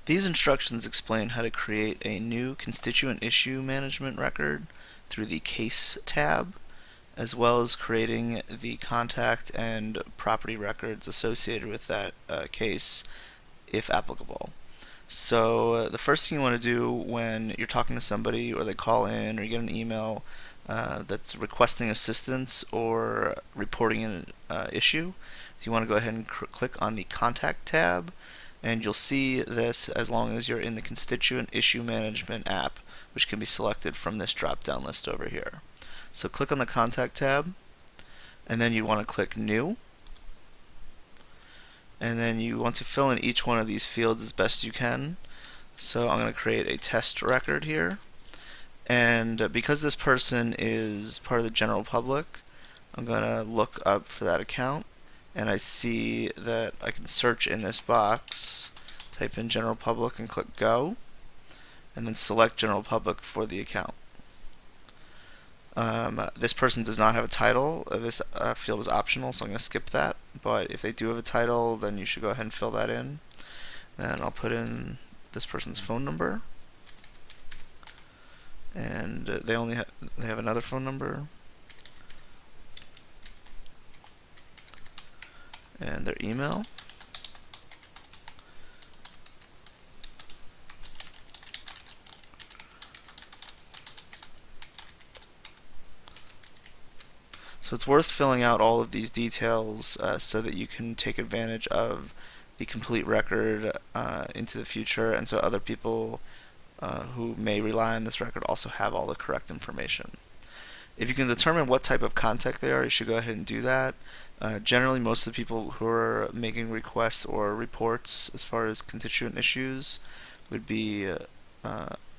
These instructions explain how to create a new constituent issue management record through the Case tab, as well as creating the contact and property records associated with that case, if applicable. So the first thing you want to do when you're talking to somebody, or they call in, or you get an email that's requesting assistance or reporting an issue, is you want to go ahead and click on the Contact tab, and you'll see this as long as you're in the Constituent Issue Management app, which can be selected from this drop-down list over here. So click on the Contact tab, and then you want to click New, and then you want to fill in each one of these fields as best you can. So I'm going to create a test record here, and because this person is part of the general public, I'm going to look up for that account, and I see that I can search in this box, type in general public and click go, and then select general public for the account. This person does not have a title. This field is optional, so I'm going to skip that. But if they do have a title, then you should go ahead and fill that in. And I'll put in this person's phone number, and they have another phone number, and their email. So it's worth filling out all of these details so that you can take advantage of the complete record into the future, and so other people who may rely on this record also have all the correct information. If you can determine what type of contact they are, you should go ahead and do that. Generally, most of the people who are making requests or reports as far as constituent issues would be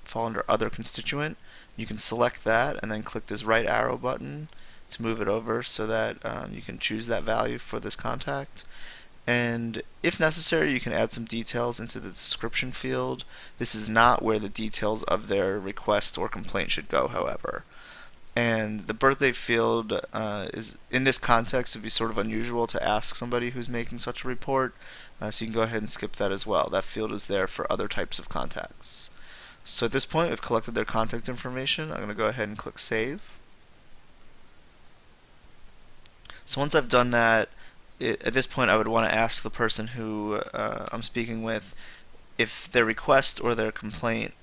fall under Other Constituent. You can select that and then click this right arrow button to move it over so that you can choose that value for this contact. And if necessary, you can add some details into the description field. This is not where the details of their request or complaint should go, however. And the birthday field is, in this context, would be sort of unusual to ask somebody who's making such a report, so you can go ahead and skip that as well. That field is there for other types of contacts. So at this point, we've collected their contact information. I'm going to go ahead and click Save. So once I've done that, at this point I would want to ask the person who I'm speaking with if their request or their complaint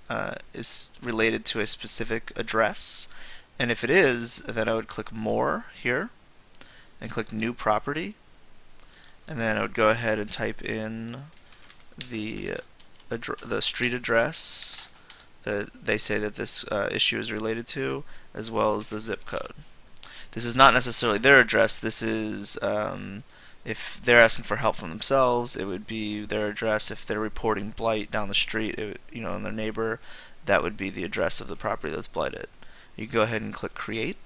is related to a specific address. And if it is, then I would click More here and click New Property. And then I would go ahead and type in the street address that they say that this issue is related to, as well as the zip code. This is not necessarily their address. This is if they're asking for help from themselves, it would be their address. If they're reporting blight down the street, on their neighbor, that would be the address of the property that's blighted. You can go ahead and click Create.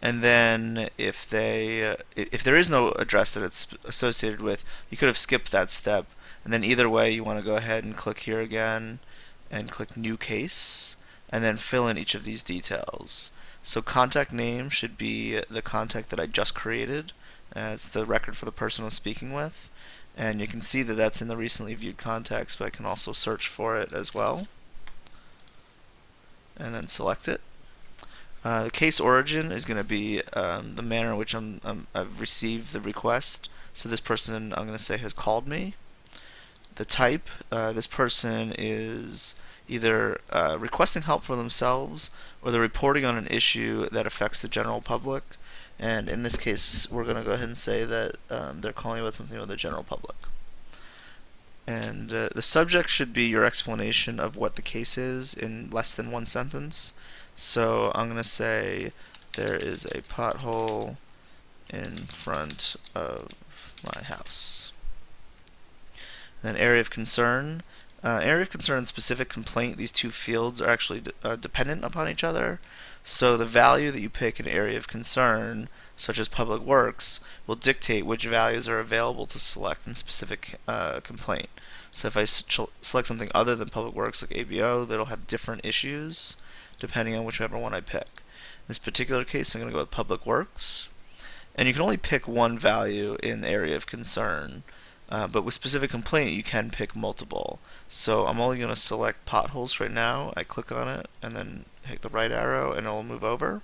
And then if there is no address that it's associated with, you could have skipped that step. And then either way, you want to go ahead and click here again and click New Case, and then fill in each of these details. So contact name should be the contact that I just created. It's the record for the person I'm speaking with. And you can see that that's in the recently viewed contacts, but I can also search for it as well. And then select it. The case origin is going to be the manner in which I've received the request. So this person, I'm going to say, has called me. The type, this person is either requesting help for themselves, or they're reporting on an issue that affects the general public. And in this case, we're going to go ahead and say that they're calling about something with the general public. And the subject should be your explanation of what the case is in less than one sentence. So I'm going to say there is a pothole in front of my house. Then area of concern. Area of concern and specific complaint, these two fields are actually dependent upon each other. So the value that you pick in area of concern, such as public works, will dictate which values are available to select in specific complaint. So if I select something other than public works, like ABO, that'll have different issues depending on whichever one I pick. In this particular case, I'm going to go with public works. And you can only pick one value in area of concern. But with specific complaint, you can pick multiple. So I'm only going to select potholes right now. I click on it and then hit the right arrow and it will move over.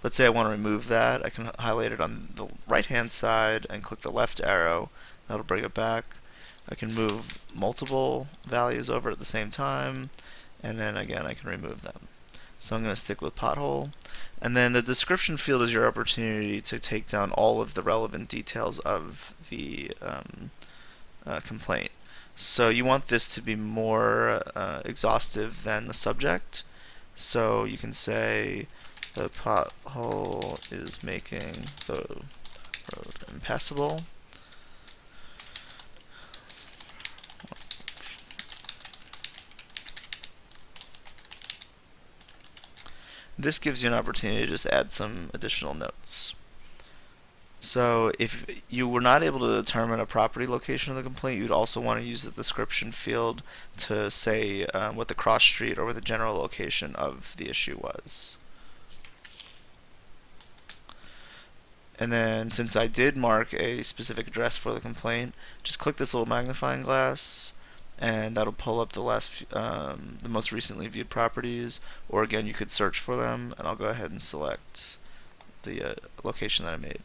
Let's say I want to remove that. I can highlight it on the right hand side and click the left arrow. That'll bring it back. I can move multiple values over at the same time, and then again I can remove them. So I'm going to stick with pothole. And then the description field is your opportunity to take down all of the relevant details of the complaint. So you want this to be more exhaustive than the subject. So you can say the pothole is making the road impassable. This gives you an opportunity to just add some additional notes. So if you were not able to determine a property location of the complaint, you'd also want to use the description field to say what the cross street or what the general location of the issue was. And then since I did mark a specific address for the complaint, just click this little magnifying glass and that'll pull up the most recently viewed properties, or again you could search for them, and I'll go ahead and select the location that I made.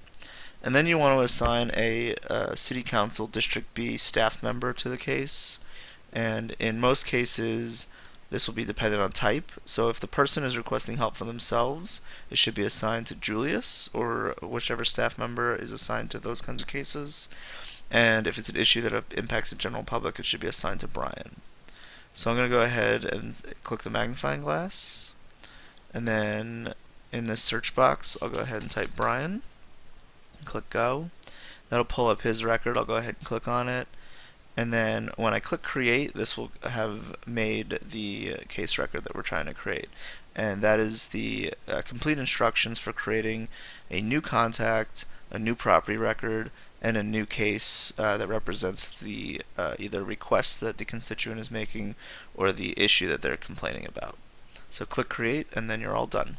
And then you want to assign a City Council District B staff member to the case, and in most cases this will be dependent on type. So if the person is requesting help for themselves, it should be assigned to Julius or whichever staff member is assigned to those kinds of cases. And if it's an issue that impacts the general public, it should be assigned to Brian. So I'm going to go ahead and click the magnifying glass, and then in this search box I'll go ahead and type Brian and click go. That'll pull up his record. I'll go ahead and click on it, and then when I click create, this will have made the case record that we're trying to create, and that is the complete instructions for creating a new contact, a new property record, and a new case that represents the either request that the constituent is making or the issue that they're complaining about. So click create, and then you're all done.